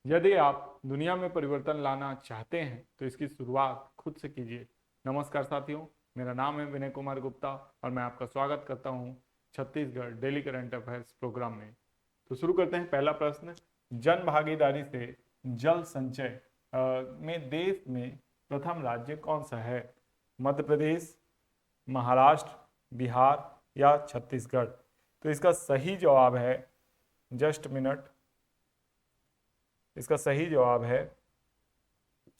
यदि आप दुनिया में परिवर्तन लाना चाहते हैं तो इसकी शुरुआत खुद से कीजिए। नमस्कार साथियों, मेरा नाम है विनय कुमार गुप्ता और मैं आपका स्वागत करता हूं Chhattisgarh daily current affairs programme में। तो शुरू करते हैं। पहला प्रश्न, जन भागीदारी से जल संचय में देश में प्रथम राज्य कौन सा है? मध्य प्रदेश, महाराष्ट्र, बिहार या छत्तीसगढ़? तो इसका सही जवाब है, जस्ट मिनट, इसका सही जवाब है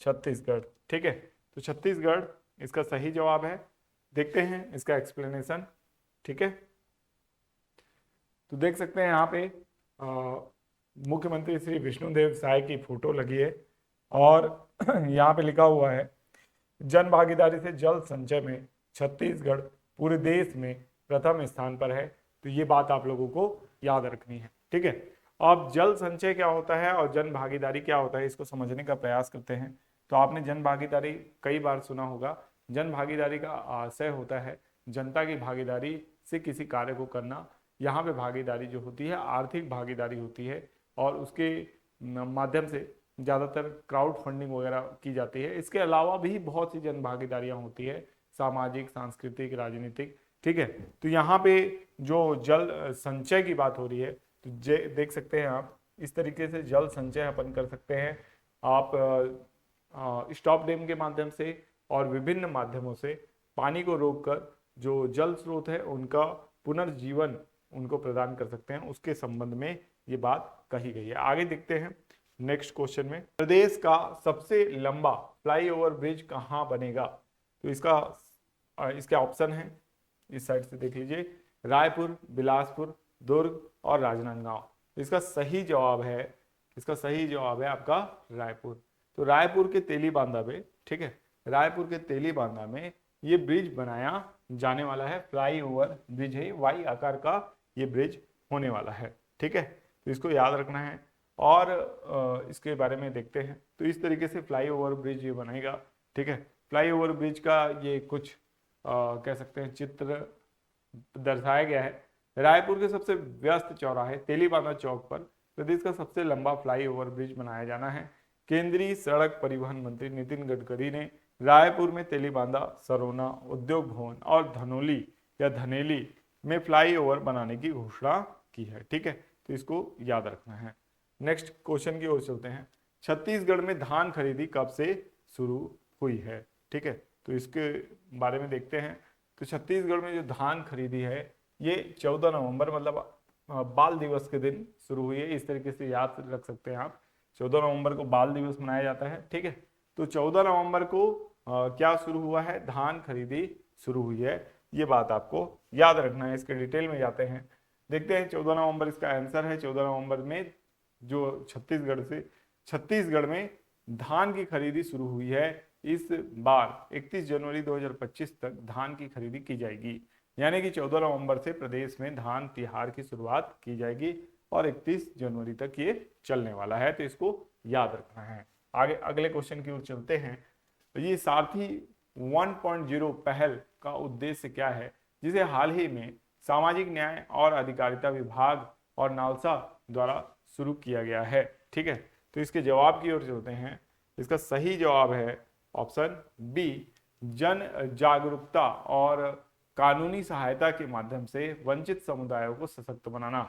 छत्तीसगढ़। ठीक है, तो छत्तीसगढ़ इसका सही जवाब है। देखते हैं इसका एक्सप्लेनेशन। ठीक है, तो देख सकते हैं यहाँ पे मुख्यमंत्री श्री विष्णुदेव साय की फोटो लगी है और यहाँ पे लिखा हुआ है, जन भागीदारी से जल संचय में छत्तीसगढ़ पूरे देश में प्रथम स्थान पर है। तो ये बात आप लोगों को याद रखनी है। ठीक है, अब जल संचय क्या होता है और जन भागीदारी क्या होता है, इसको समझने का प्रयास करते हैं। तो आपने जन भागीदारी कई बार सुना होगा। जन भागीदारी का आशय होता है जनता की भागीदारी से किसी कार्य को करना। यहाँ पे भागीदारी जो होती है आर्थिक भागीदारी होती है और उसके माध्यम से ज़्यादातर क्राउड फंडिंग वगैरह की जाती है। इसके अलावा भी बहुत सी जन भागीदारियाँ होती है, सामाजिक, सांस्कृतिक, राजनीतिक। ठीक है, तो यहाँ पे जो जल संचय की बात हो रही है तो देख सकते हैं आप, इस तरीके से जल संचय अपन कर सकते हैं। आप स्टॉप डैम के माध्यम से और विभिन्न माध्यमों से पानी को रोककर जो जल स्रोत है उनका पुनर्जीवन उनको प्रदान कर सकते हैं। उसके संबंध में ये बात कही गई है। आगे देखते हैं नेक्स्ट क्वेश्चन में, प्रदेश का सबसे लंबा फ्लाईओवर ब्रिज कहाँ बनेगा? तो इसके ऑप्शन है, इस साइड से देख लीजिए, रायपुर, बिलासपुर, दुर्ग और राजनांदगांव। इसका सही जवाब है आपका रायपुर। तो रायपुर के तेलीबांधा में, ठीक है, रायपुर के तेलीबांधा में ये ब्रिज बनाया जाने वाला है। फ्लाईओवर ब्रिज है, वाई आकार का ये ब्रिज होने वाला है। ठीक है, तो इसको याद रखना है और इसके बारे में देखते हैं। तो इस तरीके से फ्लाईओवर ब्रिज ये बनेगा। ठीक है, फ्लाईओवर ब्रिज का ये कुछ कह सकते हैं चित्र दर्शाया गया है। रायपुर के सबसे व्यस्त चौराहे तेलीबांधा चौक पर प्रदेश का सबसे लंबा फ्लाईओवर ब्रिज बनाया जाना है। केंद्रीय सड़क परिवहन मंत्री नितिन गडकरी ने रायपुर में तेलीबांधा, सरोना, उद्योग भवन और धनेली में फ्लाईओवर बनाने की घोषणा की है। ठीक है, तो इसको याद रखना है। नेक्स्ट क्वेश्चन की ओर चलते हैं। छत्तीसगढ़ में धान खरीदी कब से शुरू हुई है? ठीक है, तो इसके बारे में देखते हैं। तो छत्तीसगढ़ में जो धान खरीदी है ये 14 नवंबर मतलब बाल दिवस के दिन शुरू हुई है। इस तरीके से याद रख सकते हैं आप, 14 नवंबर को बाल दिवस मनाया जाता है। ठीक है, तो 14 नवंबर को क्या शुरू हुआ है? धान खरीदी शुरू हुई है। ये बात आपको याद रखना है। इसके डिटेल में जाते हैं, देखते हैं 14 नवंबर इसका आंसर है। 14 नवंबर में जो छत्तीसगढ़ में धान की खरीदी शुरू हुई है। इस बार 31 जनवरी 2025 तक धान की खरीदी की जाएगी, यानी कि 14 नवंबर से प्रदेश में धान तिहार की शुरुआत की जाएगी और 31 जनवरी तक ये चलने वाला है। तो इसको याद रखना है। आगे अगले क्वेश्चन की ओर चलते हैं। तो ये सारथी 1.0 पहल का उद्देश्य क्या है, जिसे हाल ही में सामाजिक न्याय और अधिकारिता विभाग और नालसा द्वारा शुरू किया गया है? ठीक है, तो इसके जवाब की ओर चलते हैं। इसका सही जवाब है ऑप्शन बी, जन जागरूकता और कानूनी सहायता के माध्यम से वंचित समुदायों को सशक्त बनाना।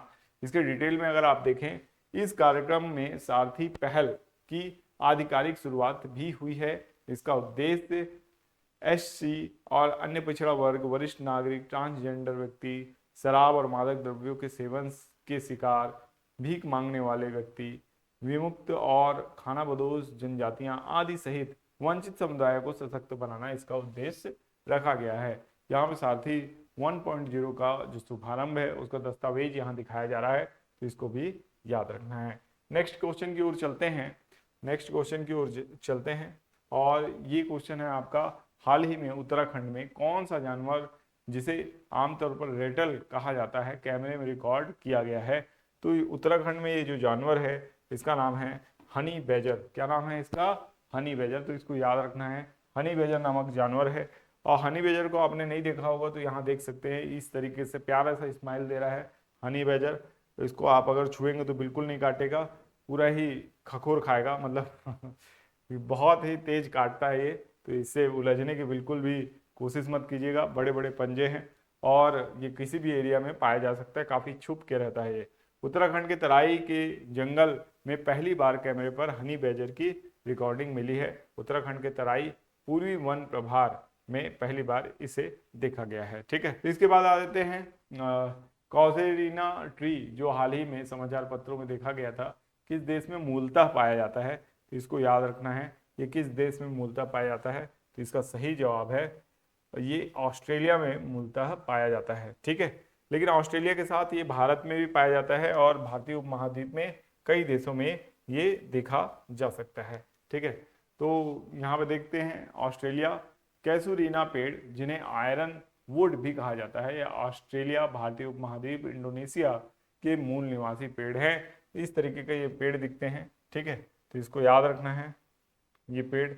इसके डिटेल में अगर आप देखें, इस कार्यक्रम में सारथी पहल की आधिकारिक शुरुआत भी हुई है। इसका उद्देश्य एससी और अन्य पिछड़ा वर्ग, वरिष्ठ नागरिक, ट्रांसजेंडर व्यक्ति, शराब और मादक द्रव्यों के सेवन के शिकार, भीख मांगने वाले व्यक्ति, विमुक्त और खानाबदोश जनजातियां आदि सहित वंचित समुदायों को सशक्त बनाना इसका उद्देश्य रखा गया है। यहाँ पे सारथी 1.0 का जो शुभारंभ है उसका दस्तावेज यहाँ दिखाया जा रहा है, तो इसको भी याद रखना है। नेक्स्ट क्वेश्चन की ओर चलते हैं और ये क्वेश्चन है आपका, हाल ही में उत्तराखंड में कौन सा जानवर, जिसे आमतौर पर रेटल कहा जाता है, कैमरे में रिकॉर्ड किया गया है? तो उत्तराखंड में ये जो जानवर है इसका नाम है हनी बैजर। क्या नाम है इसका? Honey badger. तो इसको याद रखना है, हनी बैजर नामक जानवर है। और हनी बैजर को आपने नहीं देखा होगा तो यहाँ देख सकते हैं, इस तरीके से प्यारा सा स्माइल दे रहा है हनी बैजर। तो इसको आप अगर छुएंगे तो बिल्कुल नहीं काटेगा। पूरा ही खखोर खाएगा, मतलब बहुत ही तेज काटता है ये, तो इससे उलझने की बिल्कुल भी कोशिश मत कीजिएगा। बड़े बड़े पंजे हैं और ये किसी भी एरिया में पाया जा सकता है, काफ़ी छुप के रहता है ये। उत्तराखंड के तराई के जंगल में पहली बार कैमरे पर हनी बैजर की रिकॉर्डिंग मिली है। उत्तराखंड के तराई पूर्वी वन प्रभार में पहली बार इसे देखा गया है। ठीक है, इसके बाद आ जाते हैं कॉसेरिना ट्री, जो हाल ही में समाचार पत्रों में देखा गया था, किस देश में मूलतः पाया जाता है? तो इसको याद रखना है, ये किस देश में मूलतः पाया जाता है। तो इसका सही जवाब है ये ऑस्ट्रेलिया में मूलतः पाया जाता है। ठीक है, लेकिन ऑस्ट्रेलिया के साथ ये भारत में भी पाया जाता है और भारतीय उपमहाद्वीप में कई देशों में ये देखा जा सकता है। ठीक है, तो यहाँ पे देखते हैं ऑस्ट्रेलिया कैसूरीना पेड़, जिन्हें आयरन वुड भी कहा जाता है, या ऑस्ट्रेलिया भारतीय उपमहाद्वीप इंडोनेशिया के मूल निवासी पेड़ है। इस तरीके का ये पेड़ दिखते हैं। ठीक है, तो इसको याद रखना है, ये पेड़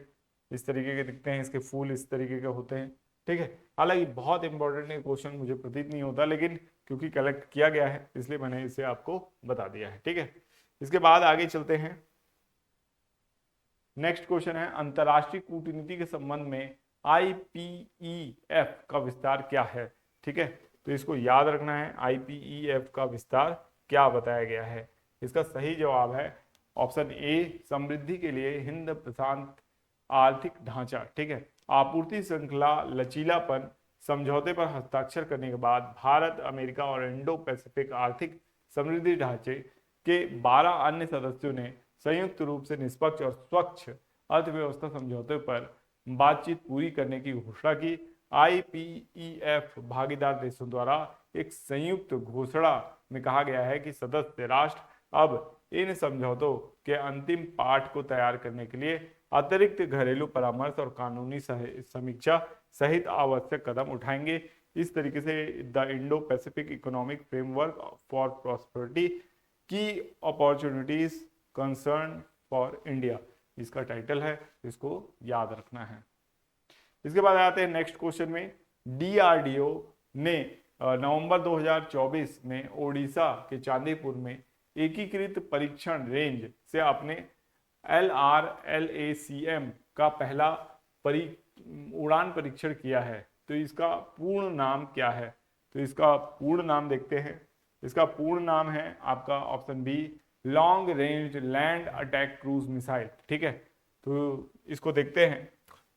इस तरीके के दिखते हैं, इसके फूल इस तरीके के होते हैं। ठीक है, हालांकि बहुत इंपॉर्टेंट क्वेश्चन मुझे प्रतीत नहीं होता, लेकिन क्योंकि कलेक्ट किया गया है इसलिए मैंने इसे आपको बता दिया है। ठीक है, इसके बाद आगे चलते हैं। नेक्स्ट क्वेश्चन है, अंतरराष्ट्रीय कूटनीति के संबंध में IPEF का विस्तार क्या है? ठीक है, तो इसको याद रखना है, IPEF का विस्तार क्या बताया गया है। इसका सही जवाब है ऑप्शन ए, समृद्धि के लिए हिंद प्रशांत आर्थिक ढांचा। ठीक है, आपूर्ति श्रृंखला लचीलापन समझौते पर हस्ताक्षर करने के बाद भारत, अमेरिका और इंडो पैसिफिक आर्थिक समृद्धि ढांचे के 12 अन्य सदस्यों ने संयुक्त रूप से निष्पक्ष और स्वच्छ अर्थव्यवस्था समझौते पर बातचीत पूरी करने की घोषणा की। IPEF भागीदार देशों द्वारा एक संयुक्त घोषणा में कहा गया है कि सदस्य राष्ट्र अब इन समझौतों के अंतिम पाठ को तैयार करने के लिए अतिरिक्त घरेलू परामर्श और कानूनी समीक्षा सहित आवश्यक कदम उठाएंगे। इस तरीके से the Indo Pacific economic framework for prosperity की अपॉर्चुनिटीज कंसर्न फॉर इंडिया, इसका टाइटल है, इसको याद रखना है। इसके बाद आते हैं नेक्स्ट क्वेश्चन में। DRDO ने नवंबर 2024 में ओडिशा के चांदीपुर में एकीकृत परीक्षण रेंज से अपने LRLACM का पहला उड़ान परीक्षण किया है। तो इसका पूर्ण नाम क्या है? तो इसका पूर्ण नाम देखते हैं। इसका पूर्ण नाम है आपका option B, long range land attack cruise missile. ठीक है, तो इसको देखते हैं।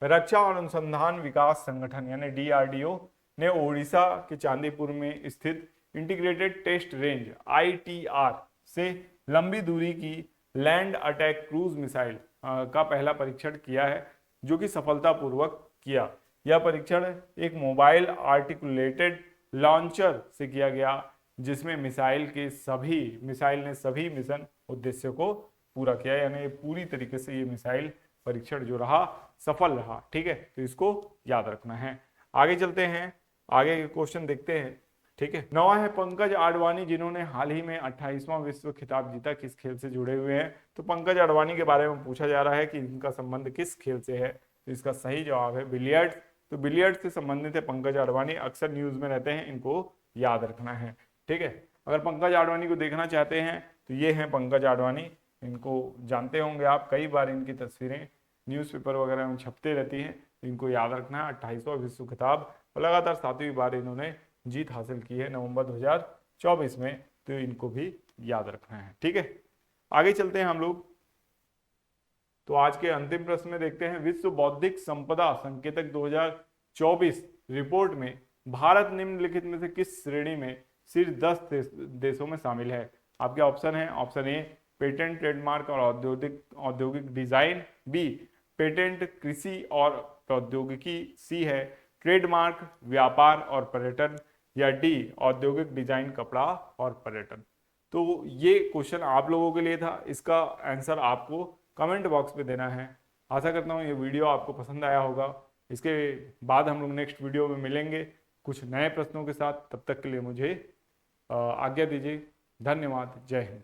रक्षा और अनुसंधान विकास संगठन यानी DRDO ने ओडिशा के चांदीपुर में स्थित इंटीग्रेटेड टेस्ट रेंज ITR से लंबी दूरी की लैंड अटैक क्रूज मिसाइल का पहला परीक्षण किया है, जो कि सफलतापूर्वक किया। यह परीक्षण एक मोबाइल आर्टिकुलेटेड लॉन्चर से किया गया, जिसमें मिसाइल ने सभी मिशन उद्देश्यों को पूरा किया, यानी पूरी तरीके से ये मिसाइल परीक्षण जो रहा सफल रहा। ठीक है, तो इसको याद रखना है। आगे चलते हैं, आगे के क्वेश्चन देखते हैं। ठीक है, नवा है पंकज आडवाणी, जिन्होंने हाल ही में 28वां विश्व खिताब जीता, किस खेल से जुड़े हुए हैं? तो पंकज आडवाणी के बारे में पूछा जा रहा है कि इनका संबंध किस खेल से है। तो इसका सही जवाब है बिलियर्ड्स। तो बिलियर्ड्स से संबंधित है पंकज आडवाणी, अक्सर न्यूज में रहते हैं, इनको याद रखना है। ठीक है, अगर पंकज आडवाणी को देखना चाहते हैं तो ये हैं पंकज आडवाणी, इनको जानते होंगे आप, कई बार इनकी तस्वीरें न्यूज़पेपर वगैरह में छपते रहती हैं। इनको याद रखना है, 28वां विश्व खिताब और लगातार 7वीं बार इन्होंने जीत हासिल की है नवंबर 2024 में, तो इनको भी याद रखना है। ठीक है, आगे चलते हैं हम लोग। तो आज के अंतिम प्रश्न में देखते हैं, विश्व बौद्धिक संपदा संकेतक 2024 रिपोर्ट में भारत निम्नलिखित में से किस श्रेणी में शीर्ष 10 देशों में शामिल है? आपके ऑप्शन है, ऑप्शन ए पेटेंट, ट्रेडमार्क और औद्योगिक डिजाइन, बी पेटेंट, कृषि और प्रौद्योगिकी, सी है ट्रेडमार्क, व्यापार और पर्यटन, या डी औद्योगिक डिजाइन, कपड़ा और पर्यटन। तो ये क्वेश्चन आप लोगों के लिए था, इसका आंसर आपको कमेंट बॉक्स में देना है। आशा करता हूँ ये वीडियो आपको पसंद आया होगा। इसके बाद हम लोग नेक्स्ट वीडियो में मिलेंगे कुछ नए प्रश्नों के साथ। तब तक के लिए मुझे आज्ञा दीजिए। धन्यवाद। जय हिंद।